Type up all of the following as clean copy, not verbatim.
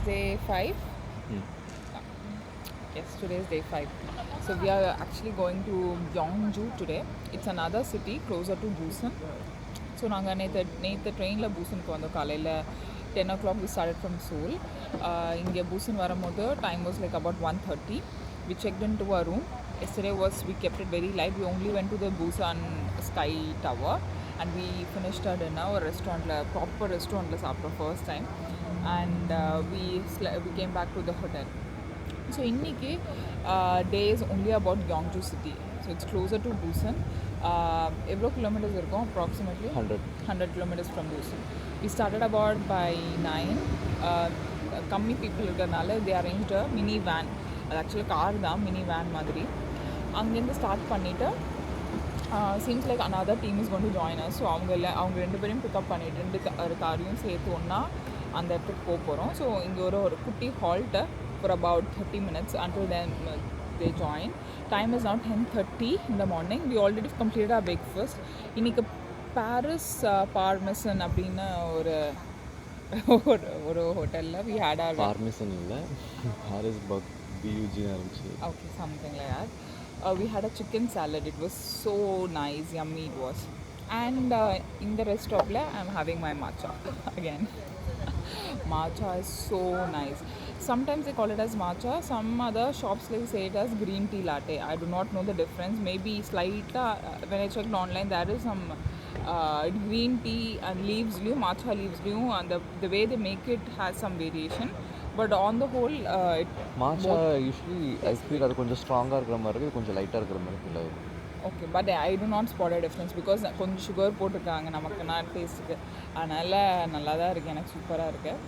day 5. Yes, today is day 5. So we are actually going to Gyeongju today. It's another city closer to Busan. So நாங்கள் நேற்று ட்ரெயினில் பூசனுக்கு வந்தோம் காலையில் 10 o'clock we started from Seoul. இங்கே பூசன் வரும்போது time was like about 1:30. We checked into our room. Yesterday we kept it very light. We only went to the Busan Sky Tower and we finished our dinner or proper restaurant after first time. And we came back to the hotel. So இன்னைக்கு day is only about Gyeongju city. So it's closer to Busan. எவ்வளோ kilometres இருக்கும் approximately 100 kilometers from Busan. We started about by 9. கம்மி people இருக்கிறதுனால they arranged a mini van. அது ஆக்சுவலாக car தான், mini van மாதிரி. அங்கேருந்து ஸ்டார்ட் பண்ணிவிட்டு seems like another team is going to join us. So அவங்க ரெண்டு பேரையும் பிக்கப் பண்ணிவிட்டு ரெண்டு காரையும் சேர்த்து ஒன்றா அந்த இடத்துக்கு போக போகிறோம். ஸோ இங்கே ஒரு குட்டி halt for about 30 minutes until then they join. Time is now 10:30 in the morning. We already completed our breakfast. இன்னைக்கு பாரிஸ் பார்மெசன் அப்படின்னு ஒரு ஹோட்டலில் we had our பார்மெசன் இல்லை பாரிஸ் BUG ஆரம்பிச்சு okay something like that. We had a chicken salad. It was so nice, yummy it was. And in the rest of I'm having my matcha again. Matcha is so nice. Sometimes they call it as matcha. Some other shops say it as green tea latte. I do not know the difference. Maybe slightly when I checked online there is some green tea and leaves matcha leaves and the way they make it has some variation. But on the whole matcha usually I feel அது கொஞ்சம் ஸ்ட்ராங்காக இருக்கிற மாதிரி இருக்குது, கொஞ்சம் லைட்டாக இருக்கிற மாதிரி ஃபீல் ஆகுது. Okay, but I do not spot a difference because கொஞ்சம் சுகர் போட்டிருக்காங்க நமக்குன்னா டேஸ்ட்டுக்கு. அதனால் நல்லா தான் இருக்குது, எனக்கு சூப்பராக இருக்குது.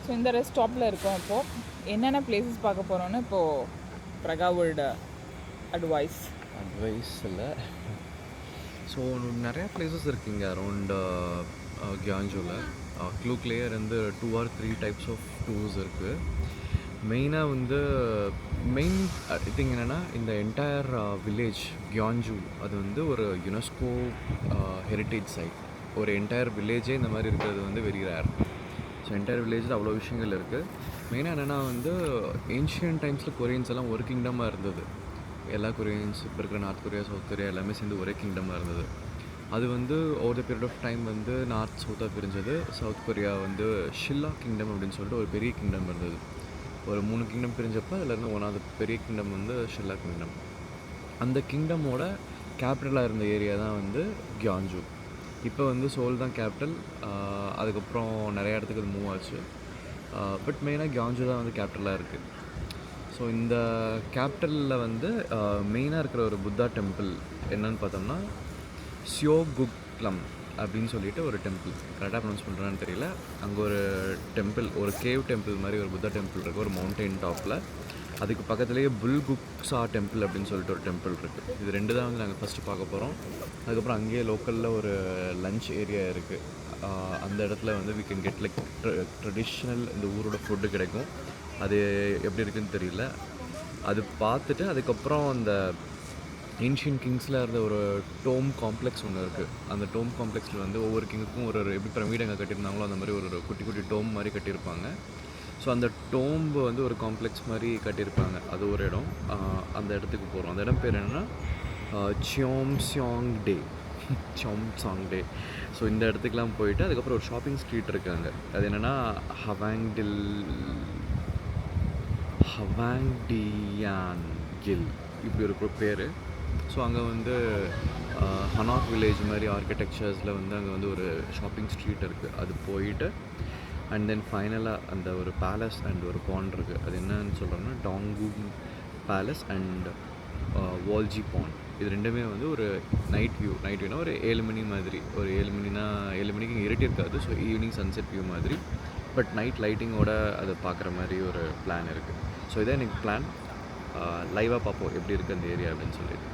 ஸோ இந்த ரெஸ்ட் ஸ்டாப்பில் இருக்கோம். இப்போது என்னென்ன பிளேசஸ் பார்க்க போகிறோன்னு இப்போது பிரகாவோட அட்வைஸ் இல்லை. ஸோ நிறையா பிளேசஸ் இருக்குங்க அரௌண்ட் கியான்ஜூவில். க்ளூக்லேயே இருந்து 2 or 3 டைப்ஸ் ஆஃப் டூர்ஸ் இருக்குது. மெயினாக மெயின் திங் என்னென்னா இந்த என்டையர் வில்லேஜ் கியான்ஜூ அது ஒரு யுனெஸ்கோ ஹெரிட்டேஜ் சைட். ஒரு என்டையர் வில்லேஜே இந்த மாதிரி இருக்கிறது வெரி ரேர். ஸோ என்டையர் வில்லேஜில் அவ்வளோ விஷயங்கள் இருக்குது. மெயினாக என்னென்னா ஏன்ஷியன்ட் டைம்ஸில் கொரியன்ஸ் எல்லாம் ஒரு கிங்டமாக இருந்தது. எல்லா கொரியன்ஸ் இப்போ இருக்கிற நார்த் கொரியா, சவுத் கொரியா எல்லாமே சேர்ந்து ஒரே கிங்டமாக இருந்தது. அது over the period of time north சவுத்தாக பிரிஞ்சது. சவுத் கொரியா ஷில்லா கிங்டம் அப்படின்னு சொல்லிட்டு ஒரு பெரிய கிங்டம் இருந்தது. ஒரு 3 கிங்டம் பிரிஞ்சப்போ அதில் இருந்து ஒன்றாவது பெரிய கிங்டம் ஷில்லா கிங்டம். அந்த கிங்டமோட கேபிட்டலாக இருந்த ஏரியா தான் கியான்ஜூ. இப்போ சோல் தான் கேபிட்டல். அதுக்கப்புறம் நிறைய இடத்துக்கு அது மூவ் ஆச்சு. பட் மெயினாக கியான்ஜூ தான் கேபிட்டலாக இருக்குது. ஸோ இந்த கேபிட்டலில் மெயினாக இருக்கிற ஒரு புத்தா டெம்பிள் என்னன்னு பார்த்தோம்னா சியோகுக்லம் அப்படின்னு சொல்லிட்டு ஒரு டெம்பிள். கரெக்டாக ப்ரொனவுன்ஸ் பண்ணுறான்னு தெரியல. அங்கே ஒரு டெம்பிள், ஒரு கேவ் டெம்பிள் மாதிரி ஒரு புத்தா டெம்பிள் இருக்குது ஒரு மவுண்டெயின் டாப்பில். அதுக்கு பக்கத்துலேயே புல்குக்ஸா டெம்பிள் அப்படின்னு சொல்லிட்டு ஒரு டெம்பிள் இருக்குது. இது 2 தான் நாங்கள் ஃபஸ்ட்டு பார்க்க போகிறோம். அதுக்கப்புறம் அங்கேயே லோக்கலில் ஒரு லன்ச் ஏரியா இருக்குது. அந்த இடத்துல we can get like traditional இந்த ஊரோட ஃபுட்டு கிடைக்கும். அது எப்படி இருக்குதுன்னு தெரியல. அது பார்த்துட்டு அதுக்கப்புறம் அந்த ஏன்ஷியன் கிங்ஸில் இருந்த ஒரு டோம் காம்ப்ளெக்ஸ் ஒன்று இருக்குது. அந்த டோம் காம்ப்ளெக்ஸில் ஒவ்வொரு கிங்குக்கும் ஒரு எப்படி பிரமிட் எங்கே கட்டியிருந்தாங்களோ அந்த மாதிரி ஒரு குட்டி குட்டி டோம் மாதிரி கட்டியிருப்பாங்க. ஸோ அந்த டோம்பு ஒரு காம்ப்ளெக்ஸ் மாதிரி கட்டியிருப்பாங்க. அது ஒரு இடம். அந்த இடத்துக்கு போகிறோம். அந்த இடம் பேர் என்னென்னா சியோம்சாங்டே. ஸோ இந்த இடத்துக்குலாம் போயிட்டு அதுக்கப்புறம் ஒரு ஷாப்பிங் ஸ்ட்ரீட் இருக்காங்க. அது என்னென்னா ஹவாங்டியான்கில் இப்படி ஒரு பேர். ஸோ அங்கே ஹனாக் வில்லேஜ் மாதிரி ஆர்கிடெக்சர்ஸில் அங்கே ஒரு ஷாப்பிங் ஸ்ட்ரீட் இருக்குது. அது போயிட்டு அண்ட் தென் ஃபைனலாக அந்த ஒரு பேலஸ் அண்ட் ஒரு பாண்ட் இருக்குது. அது என்னன்னு சொல்கிறோம்னா டாங்குங் பேலஸ் அண்ட் வால்ஜி பாண்ட். இது ரெண்டுமே ஒரு நைட் வியூனா ஒரு 7 மணி மாதிரி. ஒரு 7 மணிக்கு இங்கே இருட்டி இருக்காது. ஸோ ஈவினிங் சன்செட் வியூ மாதிரி. பட் நைட் லைட்டிங்கோட அதை பார்க்குற மாதிரி ஒரு பிளான் இருக்குது. ஸோ இதான் எனக்கு பிளான். லைவாக பார்ப்போம் எப்படி இருக்குது அந்த ஏரியா அப்படின்னு சொல்லிட்டு.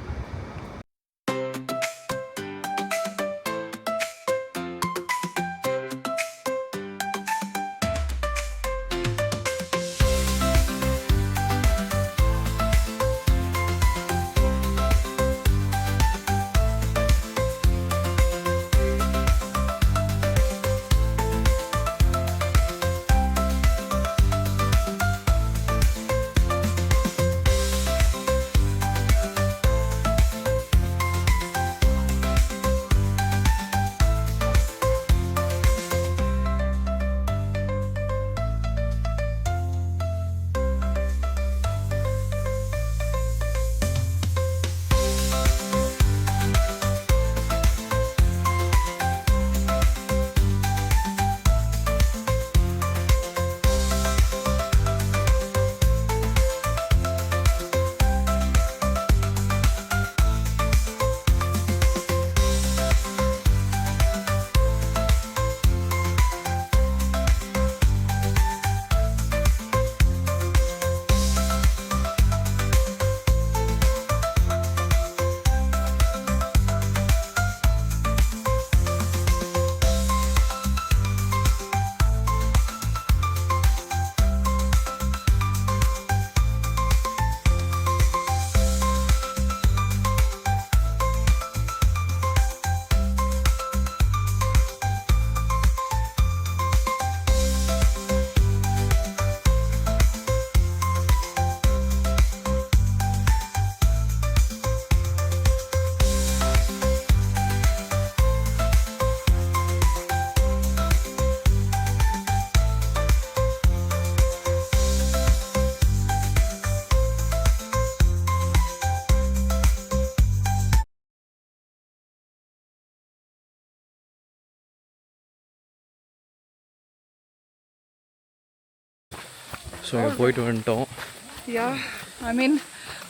ஸோ இங்கே போயிட்டு வந்துட்டோம். யா ஐ மீன்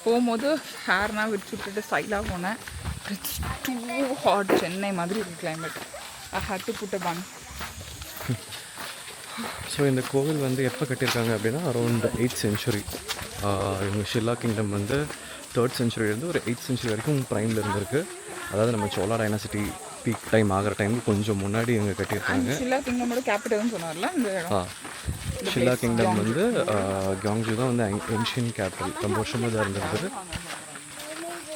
போகும்போது ஹேர்னால் விரிச்சு விட்டுட்டு ஸ்டைலாக போனேன். It's too hot. சென்னை மாதிரி இருக்குது climate. I had to put a fan. So இந்த கோவில் வந்து எப்போ கட்டியிருக்காங்க அப்படின்னா அரௌண்ட் 8th century. இவங்க ஷில்லா கிங்டம் வந்து 3rd centuryலேருந்து ஒரு 8th century வரைக்கும் ப்ரைமில் இருந்திருக்கு. அதாவது நம்ம சோலா டைனாசிட்டி பீக் டைம் ஆகிற டைமுக்கு கொஞ்சம் முன்னாடி இவங்க கட்டியிருக்காங்க. ஷில்லா கிங்டமோட கேபிட்டல்னு சொன்னார்ல இந்த இடம். ஷில்லா கிங்டம் வந்து கியோங்ஜு தான் வந்து ஏன்ஷியன் கேபிட்டல். ரொம்ப வருஷமாக தான் இருந்திருந்தது.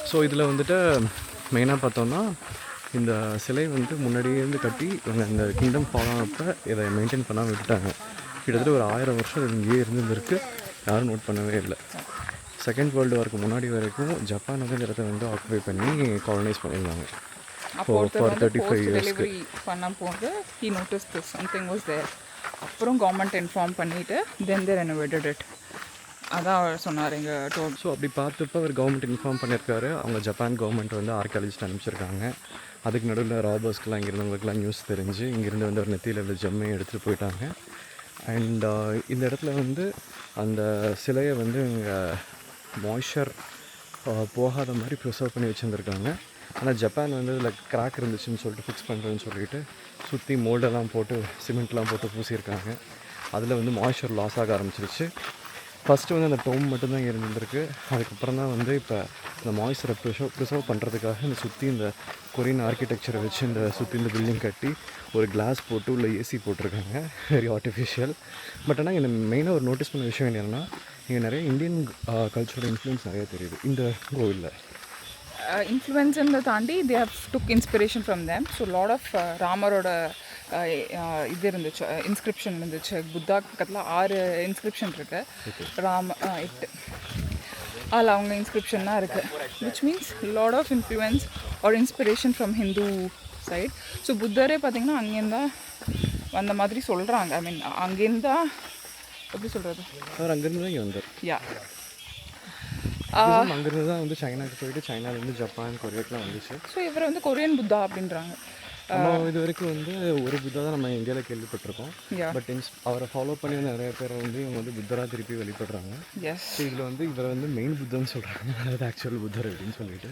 ஸோ இதில் வந்துட்டு மெயினாக பார்த்தோன்னா இந்த சிலை வந்து முன்னாடியே இருந்து கட்டி இவங்க இந்த கிங்டம் ஃபாலோ ஆனப்போ இதை மெயின்டைன் பண்ணாமல் விட்டுட்டாங்க. கிட்டத்தட்ட ஒரு 1000 வருஷம் இது இங்கேயே இருந்துருக்கு. யாரும் நோட் பண்ணவே இல்லை. செகண்ட் வேர்ல்டு வார்க்கு முன்னாடி வரைக்கும் ஜப்பான் வந்து இந்த இடத்த வந்து ஆக்குபை பண்ணி காலனைஸ் பண்ணியிருந்தாங்க. ஃபார் 35 இயர்ஸ்க்கு பண்ண போது he notice this something was there. அப்புறம் கவர்மெண்ட் இன்ஃபார்ம் பண்ணிவிட்டு தென் தே ரெனோவேட்டட் இட். அதான் அவர் சொன்னார் எங்கள் டோல். ஸோ அப்படி பார்த்துப்போ அவர் கவர்மெண்ட் இன்ஃபார்ம் பண்ணியிருக்காரு. அவங்க ஜப்பான் கவர்மெண்ட் வந்து ஆர்கியாலஜிஸ்ட் அனுப்பிச்சிருக்காங்க. அதுக்கு நடுவில் ராபர்ஸ்க்கெலாம் இங்கே இருந்தவங்களுக்குலாம் நியூஸ் தெரிஞ்சு இங்கேருந்து வந்து ஒரு நெத்தியில் உள்ள ஜம்மையை எடுத்துகிட்டு போயிட்டாங்க. அண்ட் இந்த இடத்துல வந்து அந்த சிலையை வந்து இங்கே மாய்ஸ்சர் போகாத மாதிரி ப்ரிசர்வ் பண்ணி வச்சுருந்துருக்காங்க. ஆனால் ஜப்பான் வந்து இதில் கிராக் இருந்துச்சுன்னு சொல்லிட்டு ஃபிக்ஸ் பண்ணுறேன்னு சொல்லிட்டு சுற்றி மோல்டெல்லாம் போட்டு சிமெண்ட்லாம் போட்டு பூசியிருக்காங்க. அதில் வந்து மாய்ஸ்சர் லாஸ் ஆக ஆரம்பிச்சிருச்சு. ஃபஸ்ட்டு வந்து அந்த டோம் மட்டும்தான் இங்கே இருந்துருக்கு. அதுக்கப்புறம் தான் வந்து இப்போ இந்த மாய்ஸ்சரை ப்ரிசர்வ் பண்ணுறதுக்காக இந்த சுற்றி இந்த கொரியன் ஆர்கிடெக்சரை வச்சு இந்த சுற்றி இந்த பில்டிங் கட்டி ஒரு கிளாஸ் போட்டு உள்ள ஏசி போட்டிருக்காங்க. Very artificial. பட் ஆனால் இங்கே மெயினாக ஒரு நோட்டீஸ் பண்ண விஷயம் என்னென்னா இங்கே நிறைய இந்தியன் கல்ச்சரோட இன்ஃப்ளூயன்ஸ் நிறைய தெரியுது இந்த கோவிலில். இன்ஃப்ளூயன்ஸை தாண்டி they have took inspiration from them. So lot of ராமரோட இது இருந்துச்சு, இன்ஸ்கிரிப்ஷன் இருந்துச்சு. புத்தா பக்கத்தில் 6 இன்ஸ்கிரிப்ஷன் இருக்குது. 8 அதில் அவங்க இன்ஸ்கிரிப்ஷன் தான் இருக்குது. Which means lot of influence or inspiration from Hindu side. So புத்தரே பார்த்திங்கன்னா அங்கேருந்தா வந்த மாதிரி சொல்கிறாங்க. ஐ மீன் அங்கேருந்தா எப்படி சொல்கிறது, அவர் அங்கேருந்து தான் இங்கே வந்தார். யா அங்கேருந்து தான் வந்து சைனாக்கு போயிட்டு சைனாலேருந்து ஜப்பான் கொரியாக்கெலாம் வந்துச்சு. ஸோ இவரை வந்து கொரியன் புத்தா அப்படின்றாங்க. நம்ம இது வரைக்கும் வந்து ஒரு புத்தா தான் நம்ம இந்தியாவில் கேள்விப்பட்டிருக்கோம். பட் அவரை ஃபாலோ பண்ணி வந்து நிறைய பேர் வந்து இவங்க வந்து புத்தராக திருப்பி வழிபடுறாங்க. ஸோ இதில் வந்து இவரை வந்து மெயின் புத்தன்னு சொல்கிறாங்க, அதாவது ஆக்சுவல் புத்தர் அப்படின்னு சொல்லிட்டு.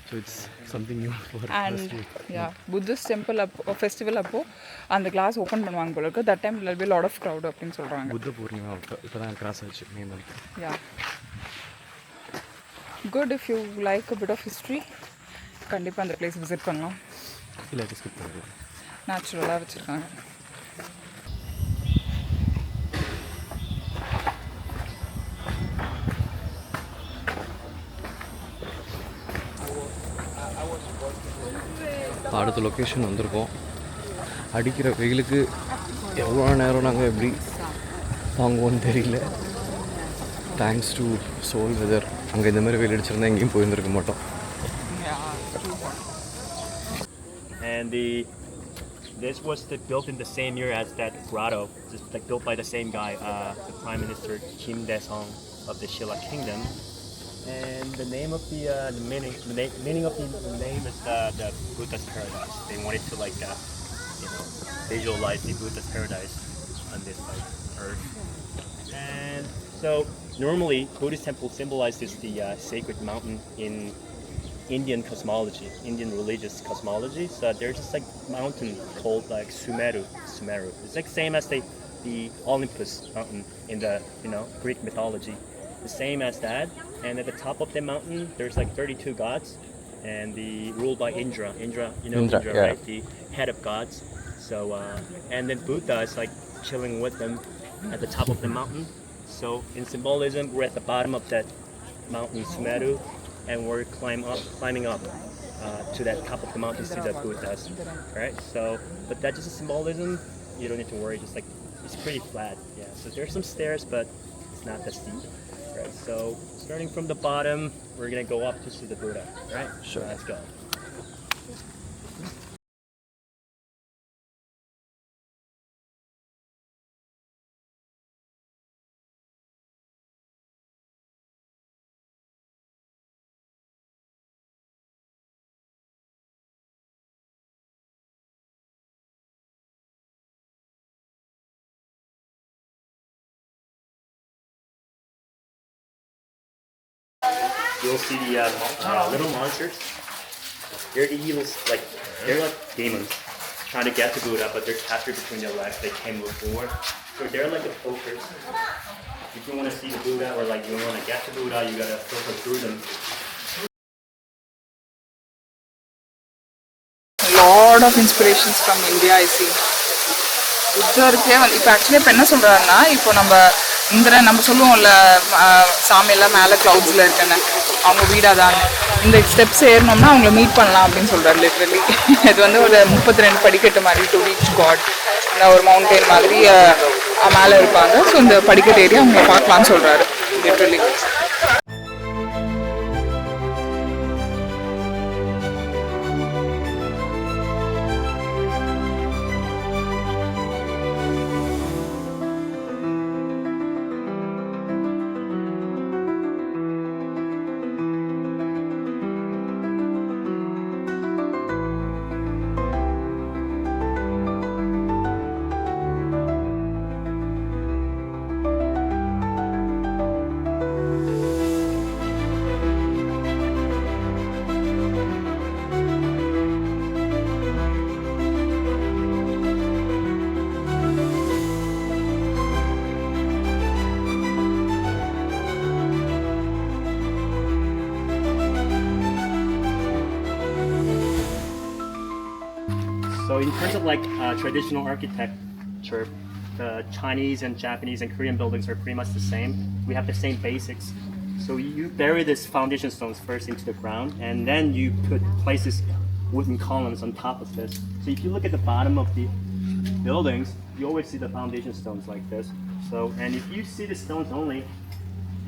So it's something new for and Buddhist temple festival அப்போது அந்த கிளாஸ் ஓப்பன் பண்ணுவாங்க போல இருக்குது. That time will be lot of crowd அப்படின்னு சொல்கிறாங்க. புத்த பூர்ணிமா இப்போ தான் கிராஸ் ஆச்சு May month. Yeah good. If you like a bit of history கண்டிப்பாக அந்த பிளேஸ் விசிட் பண்ணலாம். இல்லை ஸ்கிப் பண்ணுறது நேச்சுரலாக வச்சுருக்காங்க. அடுத்த லொக்கேஷன் வந்திருக்கோம். அடிக்கிற வெயிலுக்கு எவ்வளோ நேரம் நாங்கள் எப்படி வாங்குவோன்னு தெரியல. தேங்க்ஸ் டு சோல் வெதர். அங்கே இந்த மாதிரி வெயில் அடிச்சிருந்தா எங்கேயும் போயிருந்துருக்க மாட்டோம். And this was built in the same year as that grotto, just like built by the same guy, the Prime Minister Kim Dae-sung of the Silla Kingdom. And the name of the meaning of the name is the Buddha's paradise. They wanted to visualize the Buddha's paradise on this earth. And so normally Buddhist temple symbolizes the sacred mountain in Indian cosmology, Indian religious cosmology. So there's this mountain called Sumeru. It's same as the Olympus mountain in the Greek mythology. The same as that. And at the top of the mountain there's 32 gods, and ruled by Indra. Indra, Indra, yeah. Right? The head of gods. So and then Buddha is chilling with them at the top of the mountain. So in symbolism, we're at the bottom of that mountain Sumeru, and we're climbing up to that top of the mountain to the Buddhas, right? So, but that's just a symbolism. You don't need to worry. Just it's pretty flat, yeah. So there's some stairs, but it's not that steep, right? So starting from the bottom, we're gonna go up to see the Buddha, right? Sure. Let's go. you'll see the little monsters. They're the evils, they're like demons trying to get to Buddha, but they're captured between their legs. They came before, so they're like the filters. If you want to see the Buddha or like you want to get to Buddha, you gotta filter through them. Lot of inspirations from India I see. புத்தருக்கே வந்து இப்போ actually இப்போ என்ன சொல்கிறாருன்னா இப்போ நம்ம சொல்லுவோம்ல சாமியெல்லாம் மேலே க்ளவுட்ஸில் இருக்குன்னு அவங்க வீடாதான் இந்த ஸ்டெப்ஸ் ஏறணும்னா அவங்கள மீட் பண்ணலாம் அப்படின்னு சொல்கிறாரு லிட்ரலி. இது வந்து ஒரு 32 படிக்கட்டு மாதிரி டு ரீச் காட் ஒரு மவுண்டெயின் மாதிரி மேலே இருப்பாங்க. ஸோ இந்த படிக்கட்டு ஏறி அவங்க பார்க்கலான்னு சொல்கிறாரு literally. So in terms of like traditional architecture, the Chinese and Japanese and Korean buildings are pretty much the same. We have the same basics. So you bury this foundation stones first into the ground, and then you place this wooden columns on top of this. So if you look at the bottom of the buildings, you always see the foundation stones like this. So, and if you see the stones only,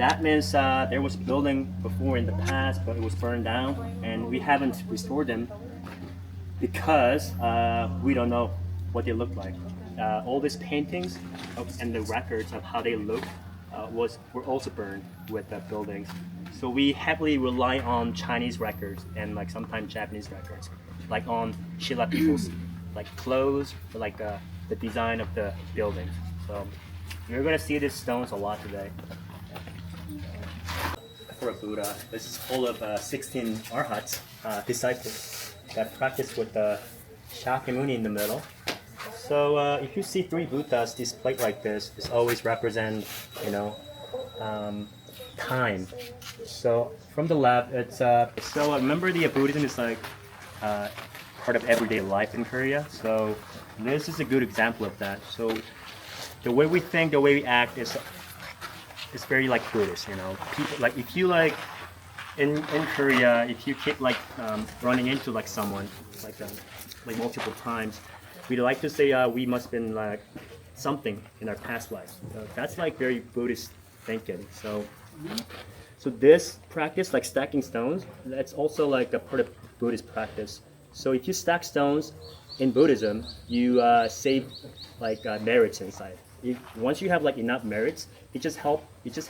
that means there was building before in the past, but it was burned down, and we haven't restored them because we don't know what they look like. All these paintings and the records of how they look were also burned with the buildings. So we heavily rely on Chinese records and like sometimes Japanese records, like on Silla people's like clothes or like the design of the buildings. So you're gonna see these stones a lot today. For a Buddha, this is full of 16 arhats, disciples that practice with the Shakyamuni in the middle. So if you see 3 Buddhas displayed like this always represent, time. So from the left, it's remember the Buddhism is like part of everyday life in Korea. So this is a good example of that. So the way we think, the way we act is very like Buddhist. People like if you like. In Korea, if you keep like running into like someone like multiple times, we'd like to say we must have been like something in our past life. That's like very Buddhist thinking. So this practice, like stacking stones, that's also like a part of Buddhist practice. So if you stack stones in Buddhism, you save like merits inside. Once you have like enough merits, it just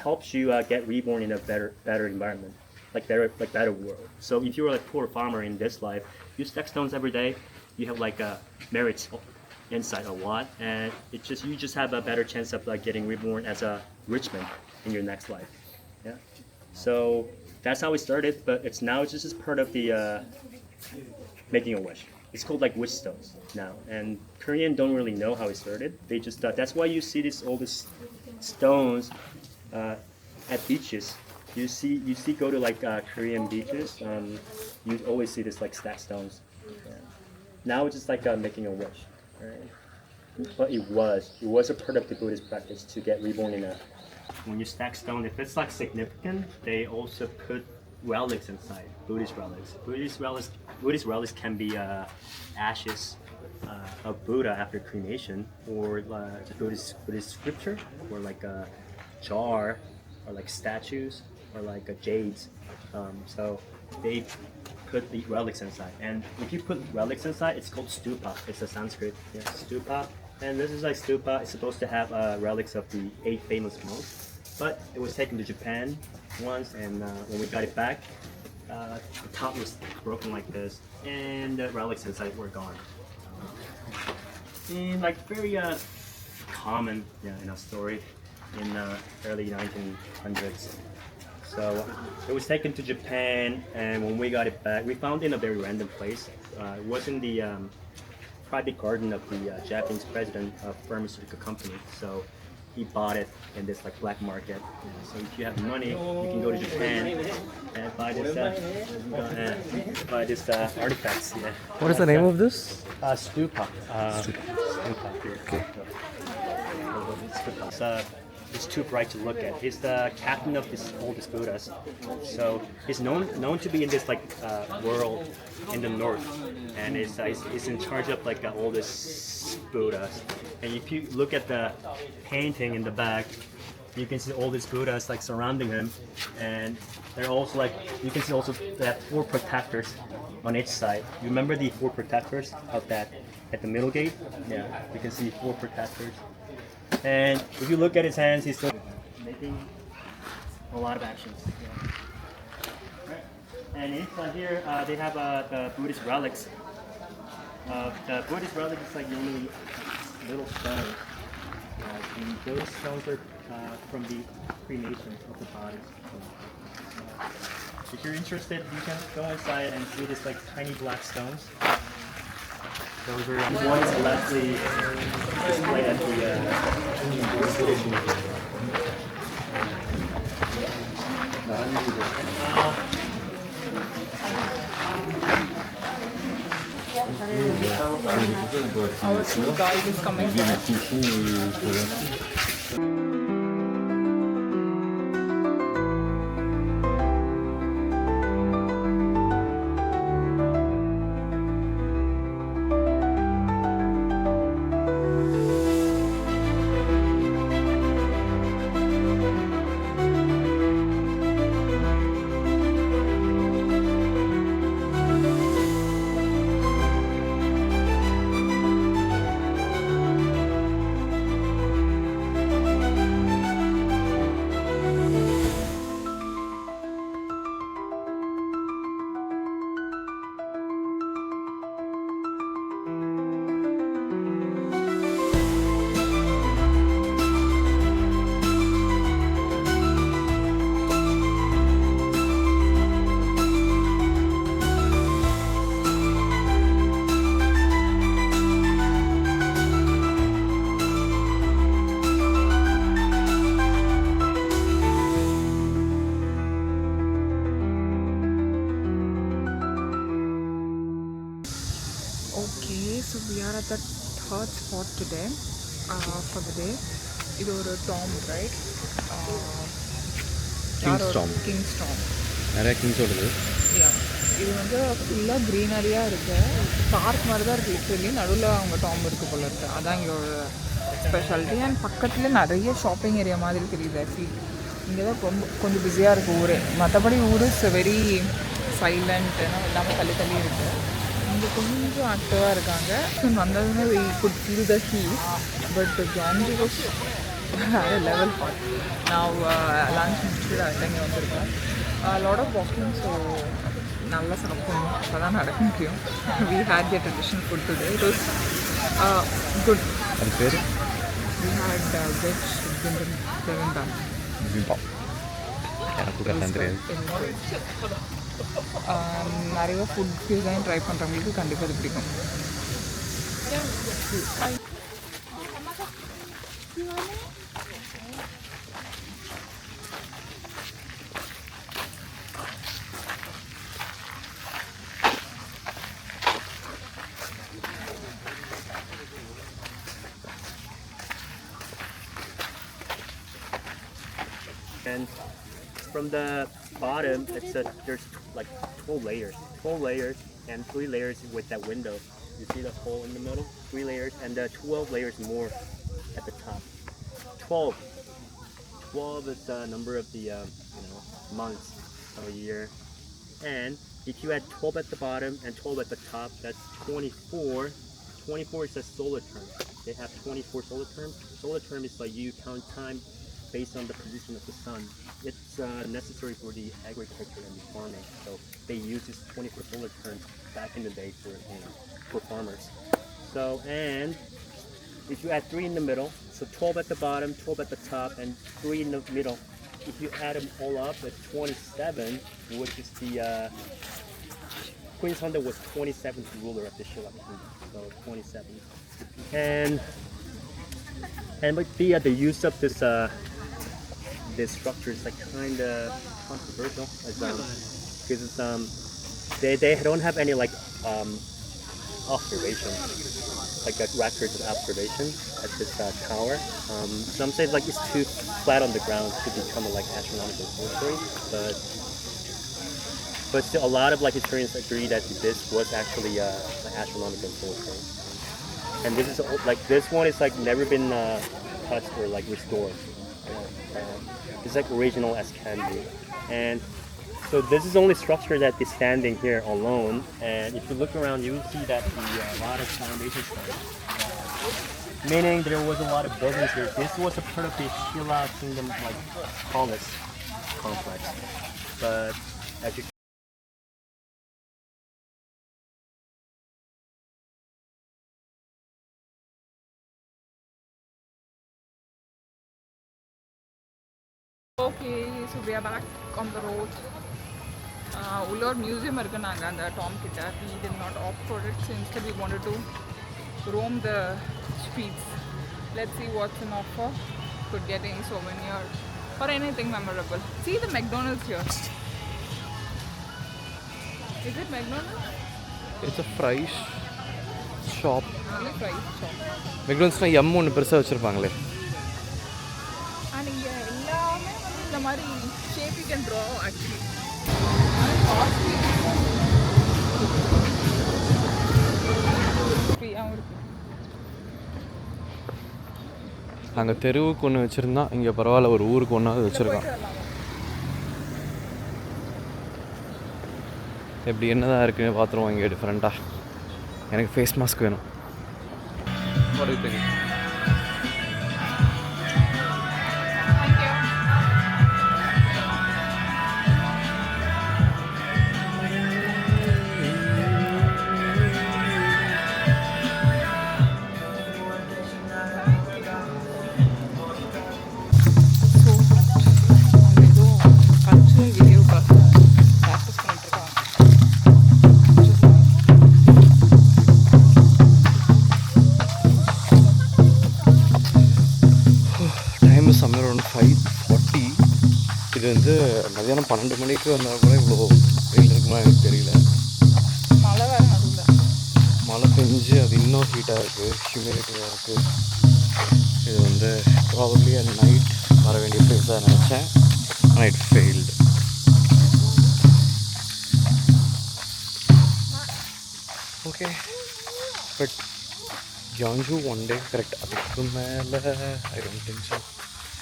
helps you get reborn in a better environment. Like better world. So if you're a poor farmer in this life, you stack stones every day, you have like merits inside a lot, and you just have a better chance of like getting reborn as a rich man in your next life. Yeah. So that's how we started, but it's just part of the making a wish. It's called like wish stones now, and Korean don't really know how it started. They just that's why you see all these stones at beaches. You see go to like Korean beaches, you always see this like stacked stones. Yeah. Now it's just like making a wish, right? But it was a part of the Buddhist practice to get reborn in a. When you stack stone, if it's like significant, they also put relics inside. Buddhist relics can be ashes of Buddha after cremation, or Buddhist scripture, or like a jar, or like statues, or like jades. So they put the relics inside, and if you put relics inside, it's called stupa. It's a Sanskrit, stupa. And this is like stupa. It's supposed to have relics of the 8 famous monks, but it was taken to Japan once, and when we got it back, the top was broken like this, and the relics inside were gone. And like very common in a story in early 1900s. So it was taken to Japan, and when we got it back, we found it in a very random place. It was in the private garden of the Japanese president of pharmaceutical company. So he bought it in this like black market. So if you have money, you can go to Japan and buy this artifacts. Yeah. What is the name of this? Stupa. Stupa. Okay. It's too bright to look at. He's the captain of this oldest Buddhas, so he's known to be in this like world in the north, and he's in charge of like the oldest Buddhas. And if you look at the painting in the back, you can see all these Buddhas like surrounding him, and they're also like you can see also they have 4 protectors on each side. You remember the 4 protectors of that at the middle gate? Yeah, you can see 4 protectors. And if you look at his hands, he's still making a lot of actions. Yeah. And inside here, they have the Buddhist relics. The Buddhist relics is like normally little stones. And those stones are from the cremation of the bodies. If you're interested, you can go inside and see these like tiny black stones. Those are ones lastly displayed at the British Museum. Our tour guide is coming here. So we are at the third spot today for the day. This is a tomb, right? King's tomb. King's tomb. Where is King's tomb? Yeah. This is full of greenery. Park literally நடுவுல அவங்க tomb இருக்கு போல இருக்கு. அதான் இங்க ஒரு speciality. And பக்கத்துல நிறைய ஷாப்பிங் ஏரியா மாதிரி தெரியுது. இங்கே தான் கொஞ்சம் பிஸியாக இருக்குது ஊரே. மற்றபடி ஊர் இஸ் வெரி சைலண்ட், எல்லாமே தள்ளி தள்ளி இருக்குது. இங்கே கொஞ்சம் ஆக்டிவாக இருக்காங்க. வந்ததுமே we could feel the heat, but Gyeongju was வேறு லெவல் ஹாட். நான் லன்ச் முடிச்சுட்டு அடுத்த இங்கே வந்திருக்கேன். லாட் ஆஃப் வாக்கிங், ஸோ நல்லா சாப்பிடணும், அப்போ தான் நடக்க முடியும். we had the traditional food today. It was good. அது பேர் we had veg bibimbap. எனக்கு கரெக்டாக தெரியாது. நிறைய ஃபுட் டிசைன் ட்ரை பண்ணுறவங்களுக்கு கண்டிப்பாக இது பிடிக்கும். And from the bottom, there's like 12 layers and 3 layers with that window. You see the hole in the middle? 3 layers and 12 layers more at the top. 12 is the number of the months of a year. And if you add 12 at the bottom and 12 at the top, that's 24. 24 is a solar term. They have 24 solar terms. Solar term is like you count time based on the position of the sun. It's necessary for the agriculture and the farming. So they use this 24 solar terms back in the day for farmers. So, and if you add 3 in the middle, so 12 at the bottom, 12 at the top, and 3 in the middle, if you add them all up, that's 27, which is the Queen Sunda was 27th ruler of the Silla kingdom, so 27. And like the use of this structure is like kind of controversial, because they don't have any like observation, like records of observation at this tower. Some say like it's too flat on the ground to become a like astronomical observatory, but still a lot of like historians agree that this was actually an astronomical observatory. And this is like this one is like never been touched or like restored. It's like original as can be. And so this is the only structure that is standing here alone. And if you look around, you will see that a lot of foundation stones. Meaning there was a lot of buildings here. This was a part of the Silla kingdom like palace complex. But as you Okay, so we are back on the road. உள்ள ஒரு museum இருக்கு நாங்க அந்த Tom கிட்ட. We did not opt for it, so instead we wanted to roam the streets. Let's see what's in offer. Could get any souvenir or anything memorable. See the McDonald's here. Is it McDonald's? It's a fry shop. Only fries shop. மெக்டொனால்ட்ஸ்னா M ஒன்று பெருசாக வச்சுருப்பாங்களே. And இங்கே எல்லாமே வந்து இந்த மாதிரி shape you can draw actually. அங்கே தெருவுக்கு ஒன்று வச்சுருந்தா இங்கே பரவாயில்ல, ஒரு ஊருக்கு ஒன்றாவது வச்சுருக்கான். எப்படி என்னதான் இருக்குன்னு பார்த்துருவோம் இங்கே டிஃப்ரெண்ட்டாக. எனக்கு ஃபேஸ் மாஸ்க் வேணும். Summer around 5:40. இது வந்து மதியானம் 12 மணிக்கு வந்தால் கூட இவ்வளோ வெயில் இருக்குமா எனக்கு தெரியல. மழை வேறு நடுவில் மழை பெஞ்சு அது இன்னும் ஹீட்டாக இருக்குது, ஹியூமிடிட்டியாக இருக்குது. இது வந்து ப்ராபப்ளி அட் நைட் வர வேண்டிய பிளேஸாக நினச்சேன், ஆனால் it failed. Okay, but Gyeongju one day, correct? அதுக்கு மேலே I don't think so.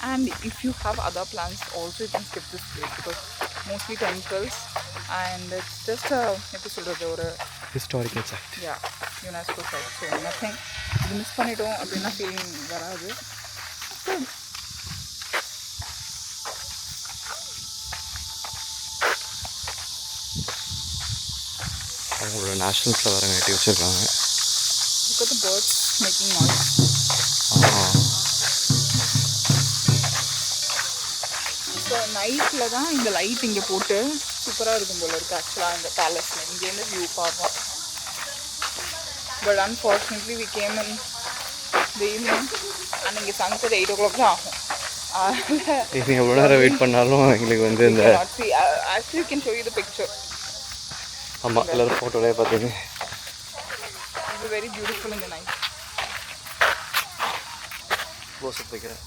And if you have other plans also, you can skip this place because mostly temples and it's just a episode or a historical site. Yeah, UNESCO site. So nothing இது miss பண்ணிட்டோம் அப்படின்னா feeling வராது. அவங்களோட national ஃப்ளவரை கட்டி வச்சுருக்காங்க. Look at the birds making noise. So நைட்டில் தான் இந்த லைட் இங்கே போட்டு சூப்பராக இருக்கும் போல இருக்குது ஆக்சுவலாக இந்த பேலஸில். இங்கேருந்து வியூ பார்ப்போம். But unfortunately we came in the evening and இங்கே சன்செட் 8 o'clock தான் ஆகும். நீங்கள் எவ்வளோ நேரம் வெயிட் பண்ணாலும் எங்களுக்கு வந்து இந்த actually can show you the picture. ஆமாம், எல்லோரும் ஃபோட்டோலே பார்த்தீங்க. It's very beautiful in the night. Close up like that.